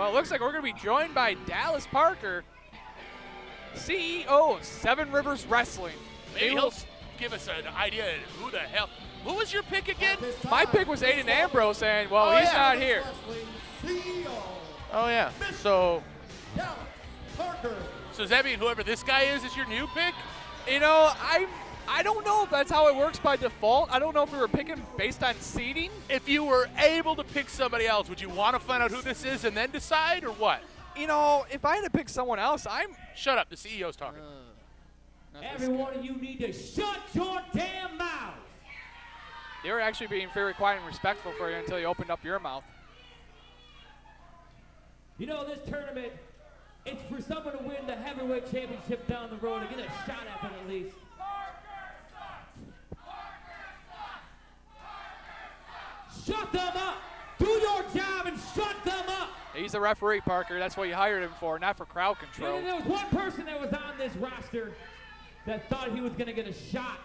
Well, it looks like we're going to be joined by Dallas Parker, CEO of Seven Rivers Wrestling. Maybe he'll give us an idea of who the hell. Who was your pick again? My pick was Aiden Ambrose, and, well, he's not here. Oh, yeah. So does that mean whoever this guy is your new pick? You know, I don't know if that's how it works by default. I don't know if we were picking based on seeding. If you were able to pick somebody else, would you want to find out who this is and then decide, or what? You know, if I had to pick someone else, Shut up. The CEO's talking. Every one of you need to shut your damn mouth. They were actually being very quiet and respectful for you until you opened up your mouth. You know, this tournament, it's for someone to win the heavyweight championship down the road and get a shot at it at least. Shut them up! Do your job and shut them up! He's a referee, Parker. That's what you hired him for, not for crowd control. There was one person that was on this roster that thought he was going to get a shot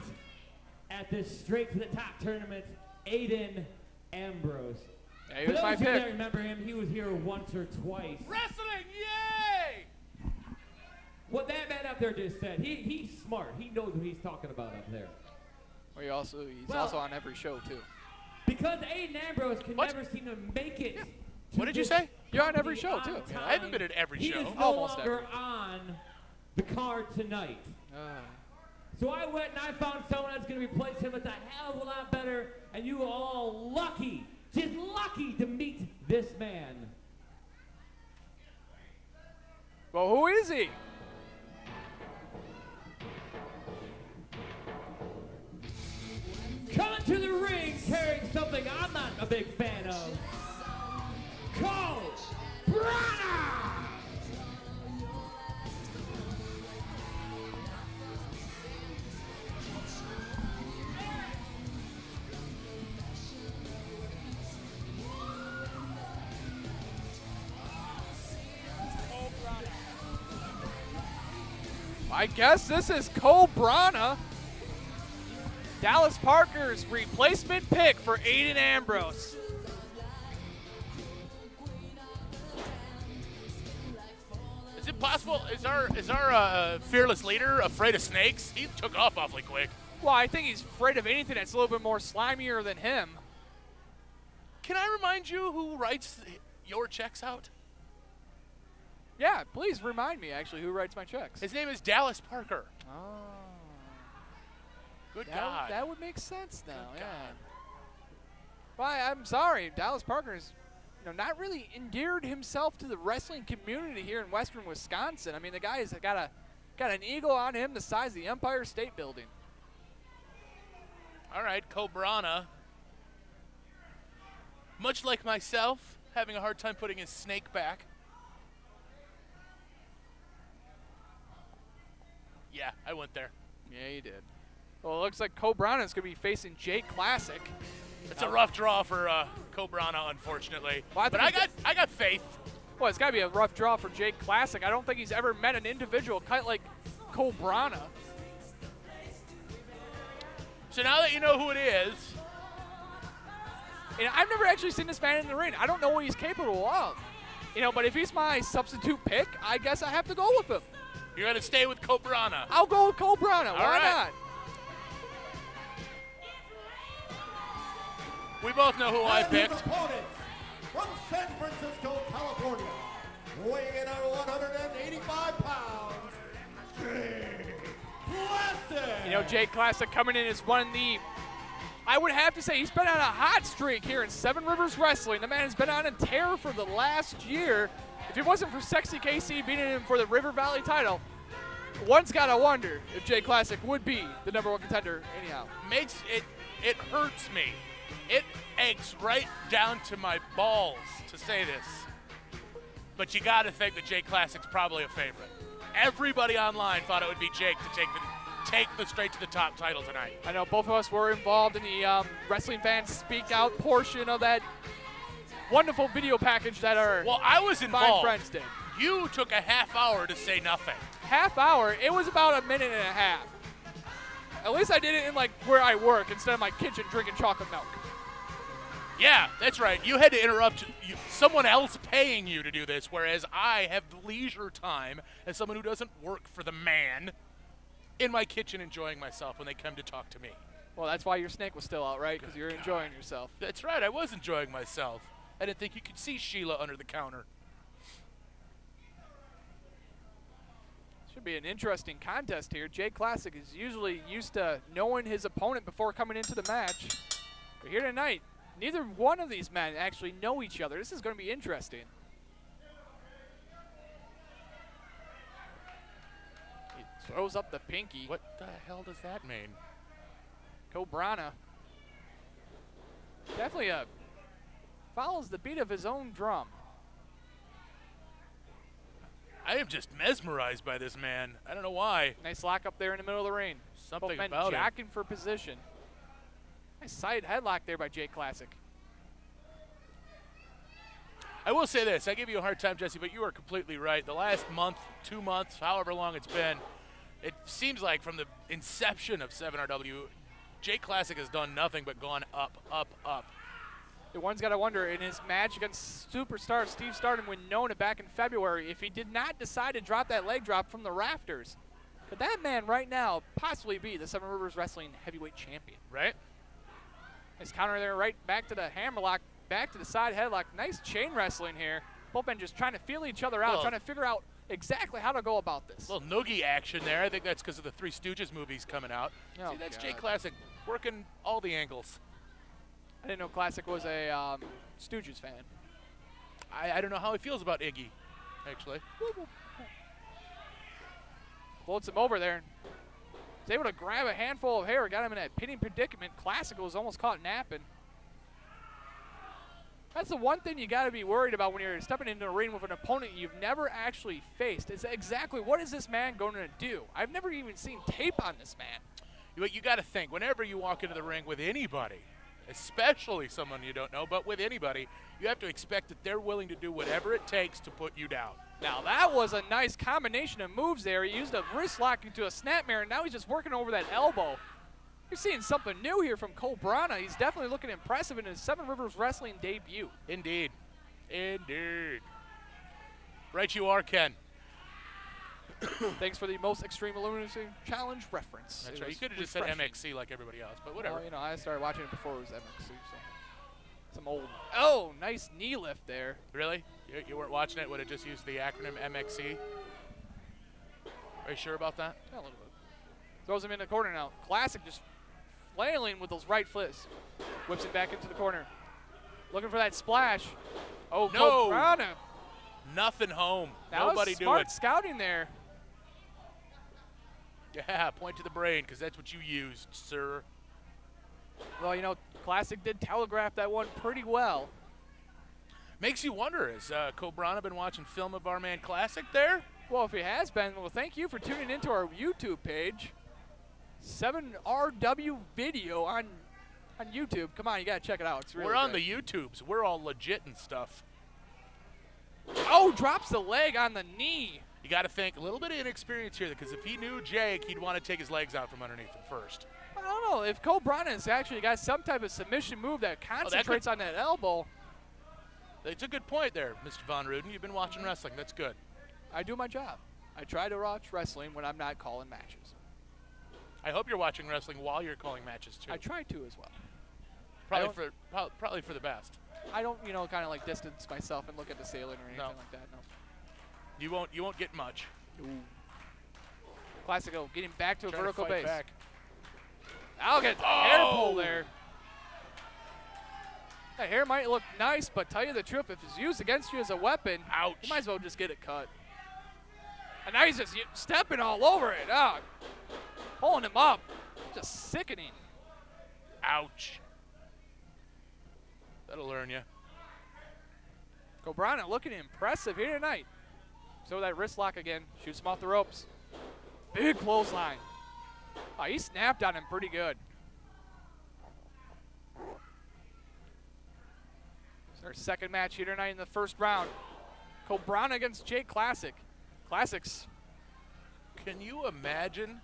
at this straight to the top tournament, Aiden Ambrose. Yeah, he was my pick. For those of you that remember him, he was here once or twice. Wrestling, yay! What that man up there just said, he's smart. He knows what he's talking about up there. Well, he's also on every show, too. Because Aiden Ambrose can never seem to make it. What did you say? You're on every show, too. Yeah, I haven't been at every show. He is no Almost longer on the card tonight. So I went and I found someone that's going to replace him that's a hell of a lot better, and you are all lucky, just lucky to meet this man. Well, who is he? Coming to the ring carrying something I'm not a big fan of. Cobrana! I guess this is Cobrana. Dallas Parker's replacement pick for Aiden Ambrose. Is it possible? Is our fearless leader afraid of snakes? He took off awfully quick. Well, I think he's afraid of anything that's a little bit more slimier than him. Can I remind you who writes your checks out? Yeah, please remind me, actually, who writes my checks. His name is Dallas Parker. Oh. Good God. That would make sense now, yeah. Well, I'm sorry. Dallas Parker's not really endeared himself to the wrestling community here in western Wisconsin. I mean, the guy has got an eagle on him the size of the Empire State Building. All right, Cobrana. Much like myself, having a hard time putting his snake back. Yeah, I went there. Yeah, you did. Well, it looks like Cobrana's going to be facing Jake Classic. It's a rough draw for Cobrana, unfortunately. Well, but I got faith. Well, it's got to be a rough draw for Jake Classic. I don't think he's ever met an individual quite like Cobrana. So now that you know who it is. I've never actually seen this man in the ring. I don't know what he's capable of. But if he's my substitute pick, I guess I have to go with him. You're going to stay with Cobrana. I'll go with Cobrana. Why not? We both know who I picked. Opponents from San Francisco, California, weighing in at 185 pounds, Jake Classic. Jake Classic coming in as one of the, I would have to say, he's been on a hot streak here in Seven Rivers Wrestling. The man has been on a tear for the last year. If it wasn't for Sexy KC beating him for the River Valley title, one's got to wonder if Jake Classic would be the #1 contender anyhow. It hurts me. It aches right down to my balls to say this. But you got to think that Jake Classic's probably a favorite. Everybody online thought it would be Jake to take the straight to the top title tonight. I know both of us were involved in the Wrestling Fans Speak Out portion of that wonderful video package that our I was fine involved. friends did. You took a half hour to say nothing. Half hour? It was about a minute and a half. At least I did it in where I work instead of my kitchen drinking chocolate milk. Yeah, that's right. You had to interrupt someone else paying you to do this, whereas I have the leisure time as someone who doesn't work for the man in my kitchen enjoying myself when they come to talk to me. Well, that's why your snake was still out, right? Because you're enjoying yourself. That's right. I was enjoying myself. I didn't think you could see Sheila under the counter. Should be an interesting contest here. Jay Classic is usually used to knowing his opponent before coming into the match. But here tonight, neither one of these men actually know each other. This is going to be interesting. He throws up the pinky. What the hell does that mean? Cobrana definitely follows the beat of his own drum. I am just mesmerized by this man. I don't know why. Nice lock up there in the middle of the ring. Something Both men about it. jockeying for position. Nice side headlock there by Jay Classic. I will say this. I give you a hard time, Jesse, but you are completely right. The last month, 2 months, however long it's been, it seems like from the inception of 7RW, Jay Classic has done nothing but gone up, up, up. The one's got to wonder, in his match against superstar Steve Stardom when Nona back in February, if he did not decide to drop that leg drop from the rafters, could that man right now possibly be the Seven Rivers Wrestling Heavyweight Champion? Right? Nice counter there, right back to the hammerlock, back to the side headlock. Nice chain wrestling here. Both men just trying to feel each other out, trying to figure out exactly how to go about this. A little noogie action there. I think that's because of the Three Stooges movies coming out. Oh, see, that's God. Jay Classic working all the angles. I didn't know Classic was a Stooges fan. I don't know how he feels about Iggy, actually. Floats him over there. Was able to grab a handful of hair, got him in that pinning predicament. Classic was almost caught napping. That's the one thing you got to be worried about when you're stepping into a ring with an opponent you've never actually faced. Is exactly what is this man going to do? I've never even seen tape on this man. You got to think, whenever you walk into the ring with anybody, especially someone you don't know, but with anybody, you have to expect that they're willing to do whatever it takes to put you down. Now that was a nice combination of moves there. He used a wrist lock into a snapmare, and now he's just working over that elbow. You're seeing something new here from Cobrana. He's definitely looking impressive in his Seven Rivers Wrestling debut. Indeed. Indeed. Right you are, Ken. Thanks for the most extreme illuminating challenge reference. That's right. You could have just said MXC like everybody else, but whatever. Well, you know, I started watching it before it was MXC, so some old. Oh, nice knee lift there. Really? You weren't watching it when it just used the acronym MXC? Are you sure about that? Yeah, a little bit. Throws him in the corner now. Classic just flailing with those right flips. Whips him back into the corner. Looking for that splash. Oh, no. Cobrana. Nothing home. That Nobody was smart doing. scouting there. Yeah, point to the brain, because that's what you used, sir. Well, you know, Classic did telegraph that one pretty well. Makes you wonder, has Cobrana been watching film of our man Classic there? Well, if he has been, well, thank you for tuning into our YouTube page. 7RW video on YouTube. Come on, you got to check it out. It's really We're on good. the YouTubes. We're all legit and stuff. Oh, drops the leg on the knee. You got to think a little bit of inexperience here, because if he knew Jake, he'd want to take his legs out from underneath him first. I don't know. If Cobrana has actually got some type of submission move that concentrates on that elbow. It's a good point there, Mr. Von Ruden. You've been watching wrestling. That's good. I do my job. I try to watch wrestling when I'm not calling matches. I hope you're watching wrestling while you're calling matches, too. I try to as well. Probably for the best. I don't, you know, kind of like distance myself and look at the ceiling or anything like that. No. You won't get much. Ooh. Classico getting back to a vertical base. Back. I'll get the hair pull there. That hair might look nice, but tell you the truth, if it's used against you as a weapon, ouch, you might as well just get it cut. And now he's just stepping all over it. Oh, pulling him up. Just sickening. Ouch. That'll learn you. Cobrana looking impressive here tonight. So that wrist lock again. Shoots him off the ropes. Big clothesline. Oh, he snapped on him pretty good. It's our second match here tonight in the first round. Cobrana against Jay Classic. Classics. Can you imagine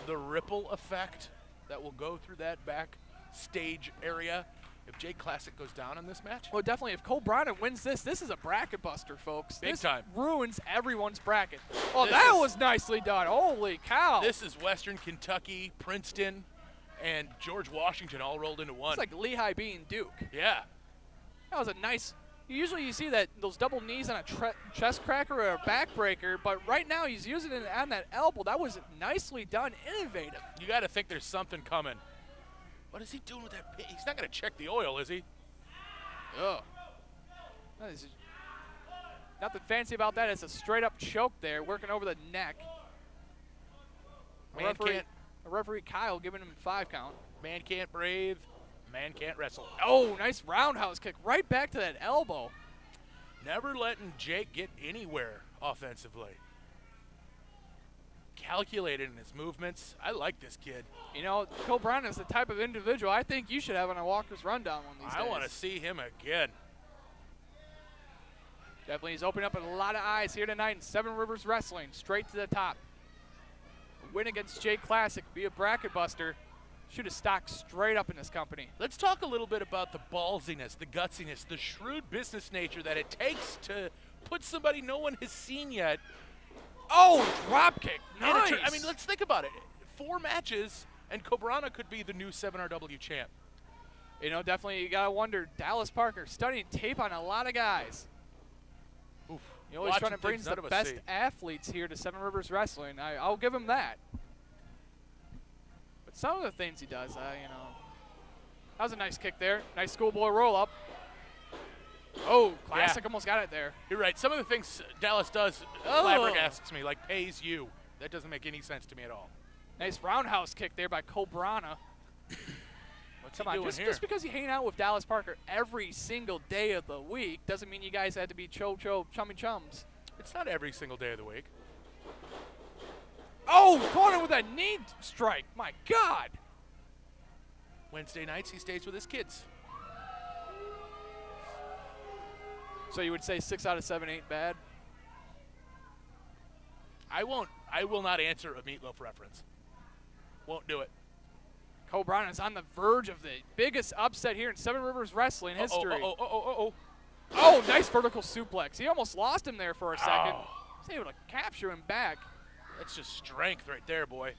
the ripple effect that will go through that back stage area if Jake Classic goes down in this match? Well, definitely. If Cobrana wins this is a bracket buster, folks. Big this time. Ruins everyone's bracket. Oh, This that is- was nicely done. Holy cow. This is Western Kentucky, Princeton, and George Washington all rolled into one. It's like Lehigh beating Duke. Yeah. That was a nice. Usually you see those double knees on a chest cracker or a backbreaker, but right now he's using it on that elbow. That was nicely done, innovative. You got to think there's something coming. What is he doing with that pin? He's not going to check the oil, is he? Ugh. That is nothing fancy about that. It's a straight-up choke there, working over the neck. Referee Kyle giving him a 5 count. Man can't brave, man can't wrestle. Oh, nice roundhouse kick right back to that elbow. Never letting Jake get anywhere offensively. Calculated in his movements. I like this kid. You know, Cobrana is the type of individual I think you should have on a Walker's Rundown one of these days. I want to see him again. Definitely, he's opening up a lot of eyes here tonight in Seven Rivers Wrestling, straight to the top. A win against Jake Classic, be a bracket buster, shoot a stock straight up in this company. Let's talk a little bit about the ballsiness, the gutsiness, the shrewd business nature that it takes to put somebody no one has seen yet. Oh, drop kick, nice. I mean, let's think about it. 4 matches, and Cobrana could be the new 7RW champ. You know, definitely you gotta wonder, Dallas Parker studying tape on a lot of guys. Oof. You know, he's trying to bring the best athletes here to Seven Rivers Wrestling. I'll give him that. But some of the things he does, you know. That was a nice kick there. Nice schoolboy roll-up. Oh, Classic almost got it there. You're right. Some of the things Dallas does flabbergasts me, like pays you. That doesn't make any sense to me at all. Nice roundhouse kick there by Cobrana. What's Come he on, doing here? just because you hang out with Dallas Parker every single day of the week doesn't mean you guys had to be chummy chums. It's not every single day of the week. Oh, caught him with a knee strike. My God. Wednesday nights, he stays with his kids. So you would say 6 out of 7 ain't bad? I will not answer a Meatloaf reference. Won't do it. Cobrana is on the verge of the biggest upset here in Seven Rivers Wrestling history. Oh, nice vertical suplex. He almost lost him there for a second. Oh. He's able to capture him back. That's just strength right there, boy.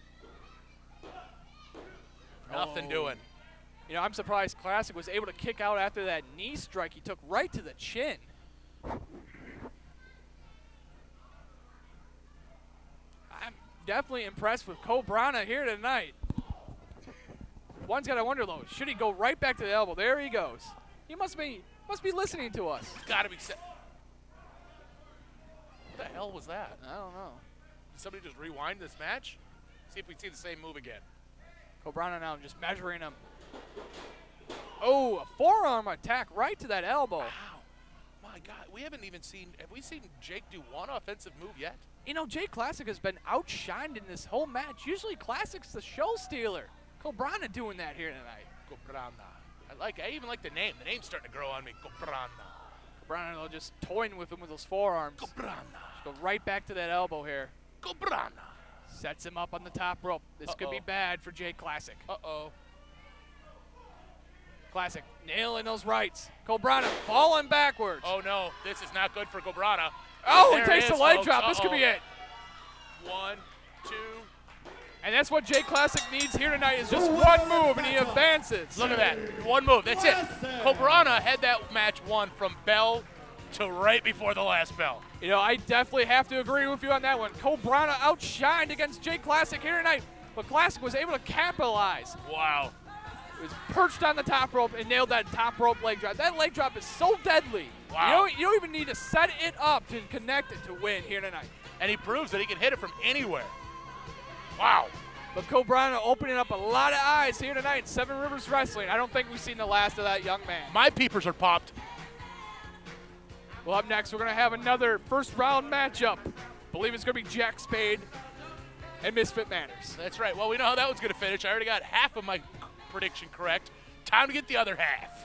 Nothing doing. You know, I'm surprised Classic was able to kick out after that knee strike he took right to the chin. I'm definitely impressed with Cobrana here tonight. One's got to wonder, though, should he go right back to the elbow? There he goes. He must be listening to us. It's got to be set. What the hell was that? I don't know. Did somebody just rewind this match? See if we see the same move again. Cobrana now just measuring him. Oh, a forearm attack right to that elbow. Wow. My God, we haven't even seen, have we seen Jake do one offensive move yet? You know, Jake Classic has been outshined in this whole match. Usually Classic's the show stealer. Cobrana doing that here tonight. Cobrana. I even like the name. The name's starting to grow on me. Cobrana. Cobrana though, just toying with him with those forearms. Cobrana. Just go right back to that elbow here. Cobrana. Sets him up on the top rope. This could be bad for Jake Classic. Uh-oh. Classic nailing those rights. Cobrana falling backwards. Oh, no. This is not good for Cobrana. Oh, there he takes it the is, leg folks. drop. This could be it. 1, 2. And that's what Jake Classic needs here tonight is just one move, and he advances. Look at that. One move. That's it. Cobrana had that match won from bell to right before the last bell. You know, I definitely have to agree with you on that one. Cobrana outshined against Jake Classic here tonight, but Classic was able to capitalize. Wow. He was perched on the top rope and nailed that top rope leg drop. That leg drop is so deadly. Wow. You don't even need to set it up to connect it to win here tonight. And he proves that he can hit it from anywhere. Wow. But Cobrana opening up a lot of eyes here tonight in Seven Rivers Wrestling. I don't think we've seen the last of that young man. My peepers are popped. Well, up next, we're going to have another first round matchup. I believe it's going to be Jack Spade and Misfit Manners. That's right. Well, we know how that one's going to finish. I already got half of my prediction correct. Time to get the other half.